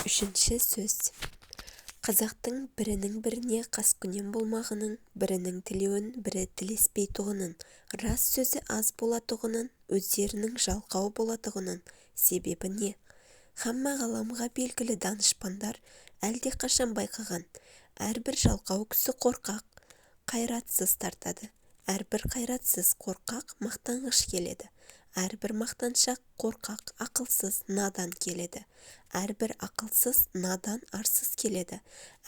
Үшінші сөз. Қазақтың бірінің біріне қаскүнем болмағының, бірінің тілеуін бірі тілеспей тұғынын, рас сөзі аз болатұғынын, өздерінің жалқау болатұғынын, себебі не? Хамма ғаламға белгілі данышпандар әлдеқашан байқаған, әрбір жалқау кісі қорқақ, қайратсыз тартады, әрбір қайратсыз қорқақ мақтанғыш келеді. Әрбір мақтаншақ қорқақ, ақылсыз, надан келеді. Әрбір ақылсыз, надан, арсыз келеді.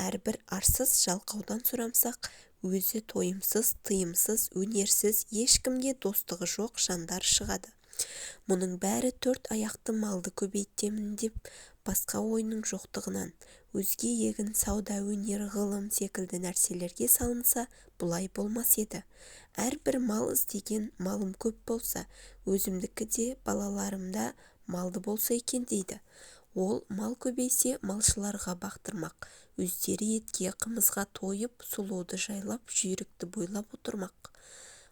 Әрбір арсыз жалқаудан сұрамсақ, өзі тойымсыз, тыйымсыз, өнерсіз, ешкімге достығы жоқ жандар шығады. Мұның бәрі төрт аяқты малды көбейтемін деп басқа ойының жоқтығынан, өзге егін, сауда, өнер, ғылым секілді нәрселерге салынса, бұлай болмас еді. Әрбір мал іздеген малым көп болса, өзімдікі де балаларымда малды болса екен дейді. Ол мал көбейсе малшыларға бақтырмақ, өздері етке, қымызға тойып, сұлуды жайлап, жүйрікті бойлап отырмақ.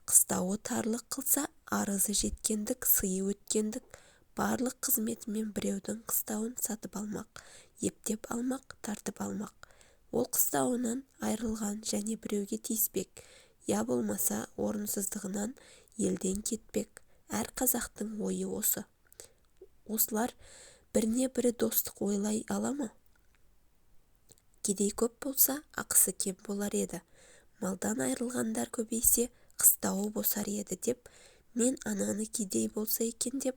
Қыстауы тарлық қылса, арызы жеткендік, сыйы өткендік, барлық қызметімен біреудің қыстауын сатып алмақ, ептеп алмақ, тартып алмақ. Ол қыстауынан айырылған және біреуге тиіспек, я болмаса орынсыздығынан елден кетпек. Әр қазақтың ойы осы. Осылар біріне бірі достық ойлай ала ма? Кедей көп болса, ақысы кем болар еді. Малдан айырылғандар көбейсе, қыстауы босар еді деп, мен ананы кедей болса екен деп,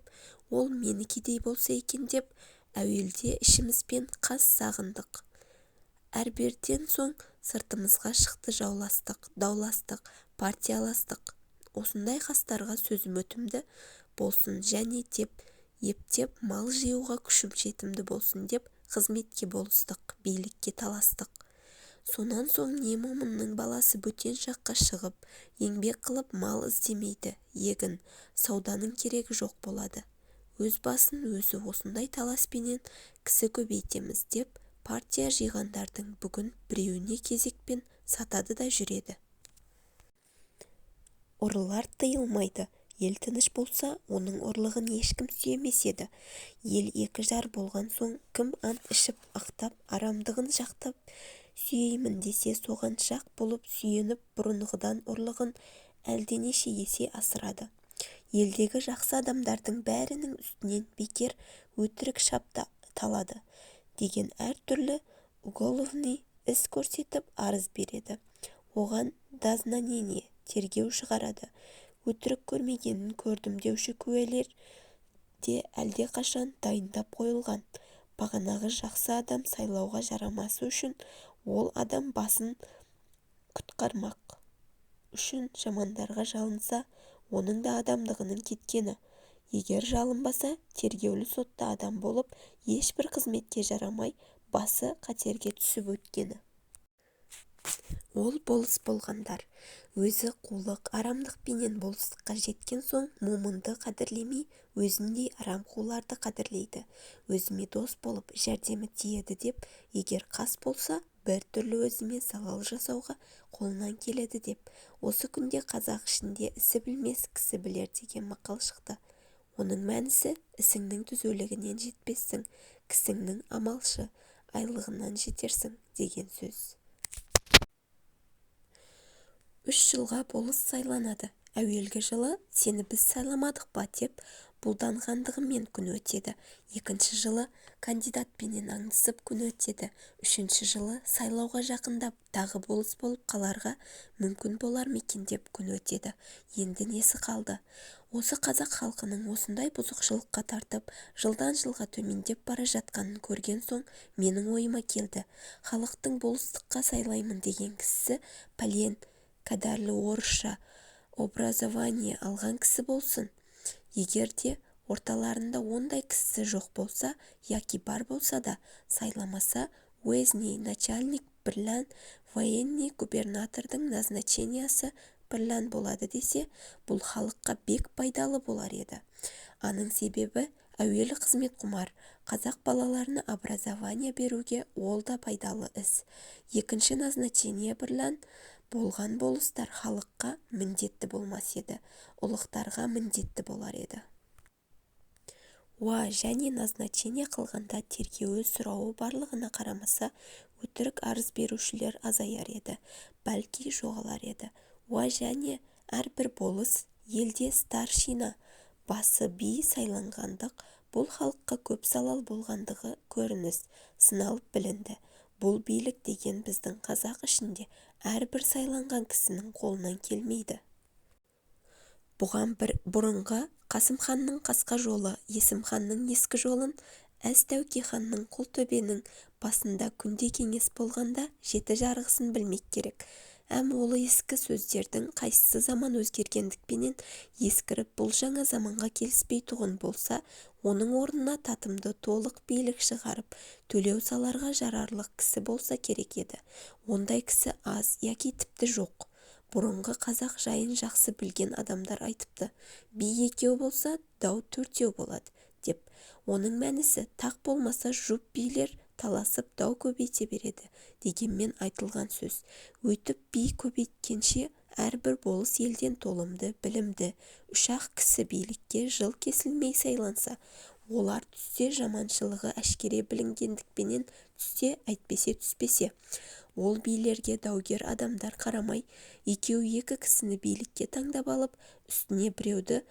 ол мені кедей болса екен деп, әуелде ішімізбен қас сағындық. Әрберден соң сыртымызға шықты жауластық, дауластық, партияластық. Осындай қастарға сөзім өтімді болсын және деп, ептеп мал жиюға күшім жетімді болсын деп, қызметке болыстық, билікке таластық. Сонан соң не момынның баласы бөтен жаққа шығып, еңбек қылып мал іздемейді, егін, сауданың керегі жоқ болады. Өз басын өзі осындай таласпенен кісі көбейтеміз деп, партия жиғандардың бүгін біреуіне кезекпен сатады да жүреді. Ұрылар тыйылмайды. Ел тыныш болса, оның ұрлығын ешкім сүйемес еді. Ел екі жар болған соң, кім ант ішіп, ақтап, арамдығын жақтап, сүйеймін десе соған жақ болып сүйеніп, бұрынғыдан ұрлығын әлденеше есе асырады. Елдегі жақсы адамдардың бәрінің үстінен бекер өтірік шапта талады деген әртүрлі уголовный іс көрсетіп арыз береді. Оған дознанение, тергеу шығарады. Өтірік көрмегенін көрдім деуші куәлер де әлдеқашан дайындап қойылған. Бағанағы жақсы адам сайлауға жарамасы үшін ол адам басын құтқармақ үшін жамандарға жалынса, оның да адамдығының кеткені. Егер жалынбаса, тергеулі сотта адам болып, ешбір қызметке жарамай, басы қатерге түсіп өткені. Ол болыс болғандар. Өзі қулық, арамдықпенен болыстыққа жеткен соң, момынды қадірлемей, өзіндей арам қуларды қадірлейді. Өзіме дос болып, жәрдемі тиеді деп, егер қас болса, бір түрлі өзіме залал жасауға қолынан келеді деп. Осы күнде қазақ ішінде ісі білмес кісі білер деген мақал шықты. Оның мәнісі, ісіңнің түзулігінен жетпессің, кісіңнің амалшы, айлығынан жетерсің деген сөз. 3 жылға болыс сайланады. Әуелгі жылы сені біз сайламадық ба деп бұлданғандығымен күн өтеді. Екінші жылы кандидатпенен аңдысып күн өтеді. Үшінші жылы сайлауға жақындап тағы болыс болып қаларға мүмкін болар мекен деп күн өтеді. Енді несі қалды? Осы қазақ халқының осындай бұзықшылыққа тартып, жылдан жылға төмендеп бара жатқанын көрген соң, менің ойыма келді. Халықтың болыстыққа сайлаймын деген кісісі пәлен кәдәрлі орысша образование алған кісі болсын. Егер де орталарында ондай кісісі жоқ болса, яки бар болса да, сайламаса, уездный начальник бірлән военный губернатордың назначениясы бірлән болады десе, бұл халыққа бек пайдалы болар еді. Аның себебі, әуелі қызмет құмар, қазақ балаларына образование беруге ол да пайдалы іс. Екінші назначение бірлән болған болыстар халыққа міндетті болмас еді, ұлықтарға міндетті болар еді. уа және назначение қылғанда тергеуі сұрауы барлығына қарамаса өтірік арыз берушілер азаяр еді, бәлки жоғалар еді. уа және әрбір болыс елде старшина басы би сайланғандық бұл халыққа көп залал болғандығы көрініс сыналып білінді. Бұл билік деген біздің қазақ ішінде әрбір сайланған кісінің қолынан келмейді. Бұған бұрынғы Қасым ханның қасқа жолы, Есім ханның ескі жолын, әз Тәуке ханның Құлтөбенің басында күнде кеңес болғанда жеті жарғысын білмек керек. Әм ол ескі сөздердің қайсысы заман өзгергендікпенен ескіріп бұл жаңа заманға келіспей тұғын болса, оның орнына татымды толық билік шығарып, төлеу саларға жарарлық кісі болса керек еді. Ондай кісі аз, яки тіпті жоқ. Бұрынғы қазақ жайын жақсы білген адамдар айтыпты, би екеу болса, дау төртеу болады, деп. Оның мәнісі тақ болмаса жұп билер таласып дау көбейте береді дегенмен айтылған сөз. Өйтіп би көбейткенше әрбір болыс елден толымды, білімді, үш-ақ кісі билікке жыл кесілмей сайланса, олар түссе жаманшылығы әшкере білінгендікпенен түссе әйтпесе түспесе. Ол билерге даугер адамдар қарамай, екеу-екі кісіні билікке таңдап алып, үстіне біреуді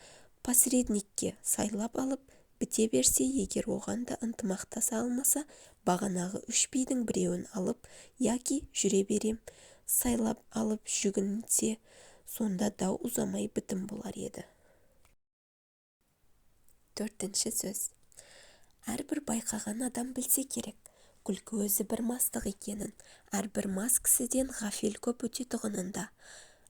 посредникке сайлап алып, біте берсе, егер оған да ынтымақтаса алмаса, бағанағы үш бидің біреуін алып, яки жүре берем, сайлап алып жүгінсе, сонда дау ұзамай бітім болар еді. Төртінші сөз. Әрбір байқаған адам білсе керек, күлкі өзі бір мастық екенін, әрбір мас кісіден ғафил көп өтетұғынында,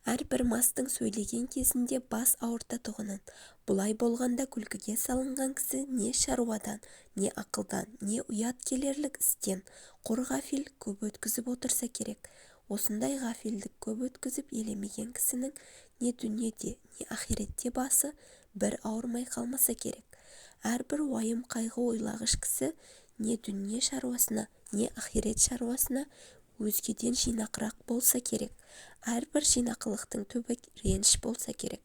әрбір мастың сөйлеген кезінде бас ауыртатұғынын, бұлай болғанда күлкіге салынған кісі не шаруадан, не ақылдан, не ұят келерлік істен құр ғафил көп өткізіп отырса керек. Осындай ғафилдік көп өткізіп елемеген кісінің не дүниеде, не ахиретте басы бір ауырмай қалмаса керек. Әрбір уайым қайғы ойлағыш кісі не дүние шаруасына, не ахирет шаруасына өзгеден жинақырақ болса керек. Әрбір жинақылықтың түбі реніш болса керек.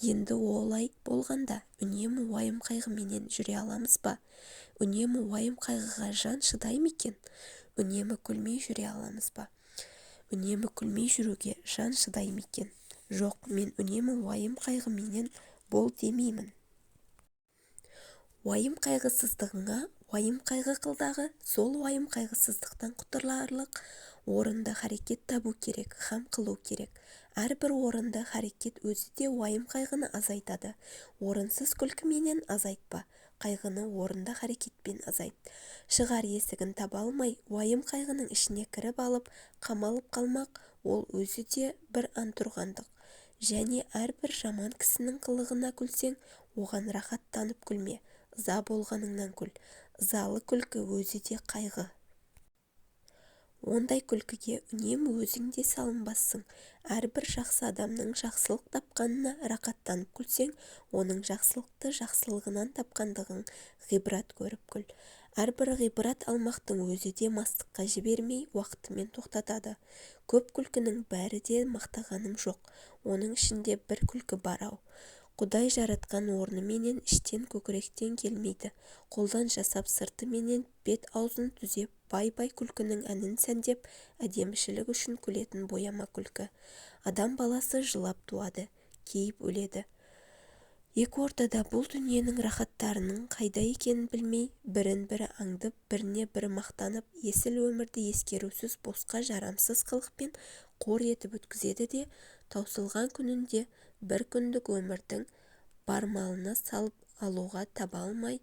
Енді олай болғанда үнемі уайым қайғыменен жүре аламыз ба? Үнемі уайым қайғыға жан шыдай ма екен? Үнемі күлмей жүре аламыз ба? Үнемі күлмей жүруге жан шыдай ма екен? Жоқ, мен үнемі уайым қайғыменен бол демеймін. Уайым қайғысыздығыңа уайым қайғы қылдағы, сол уайым қайғысыздықтан құтыларлық орынды харекет табу керек, хам қылу керек. Әрбір орынды харекет өзі де уайым қайғыны азайтады. Орынсыз күлкіменен азайтпа, қайғыны орынды харекетпен азайт. Шығар есігін таба алмай, уайым қайғының ішіне кіріп алып, қамалып қалмақ, ол өзі де бір антұрғандық. Және әрбір жаман кісінің қылығына күлсең, оған рахаттанып күлме, ыза болғаныңнан күл. Ызалы күлкі өзі де қайғы. Ондай күлкіге үнемі өзің де салынбассың. Әрбір жақсы адамның жақсылық тапқанына рақаттанып күлсең, оның жақсылықты жақсылығынан тапқандығын ғибрат көріп күл. Әрбір ғибрат алмақтың өзі де мастыққа жібермей уақытымен тоқтатады. Көп күлкінің бәрі де мақтағаным жоқ. Оның ішінде бір күлкі бар-ау. Құдай жаратқан орны менен іштен көкіректен келмейді. Қолдан жасап сырты менен бет аузын түзеп, бай-бай күлкінің әнін сәндеп, әдемішілік үшін күлетін бояма күлкі. Адам баласы жылап туады, кейіп өледі. Екі ортада бұл дүниенің рахаттарының қайда екенін білмей, бірін-бірі аңдып, біріне-бірі мақтанып, есіл өмірді ескерусіз босқа жарамсыз қылықпен қор етіп өткізеді де, таусылған күнінде бір күндік өмірдің бар малына салып алуға таба алмай,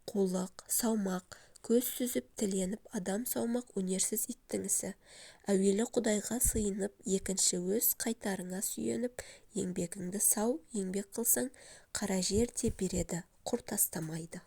қулық, саумақ, көз сүзіп тіленіп адам саумақ өнерсіз иттің ісі. Әуелі Құдайға сыйынып, екінші өз қайтарыңа сүйеніп, еңбегіңді сау, еңбек қылсаң, қара жер де береді, құр тастамайды.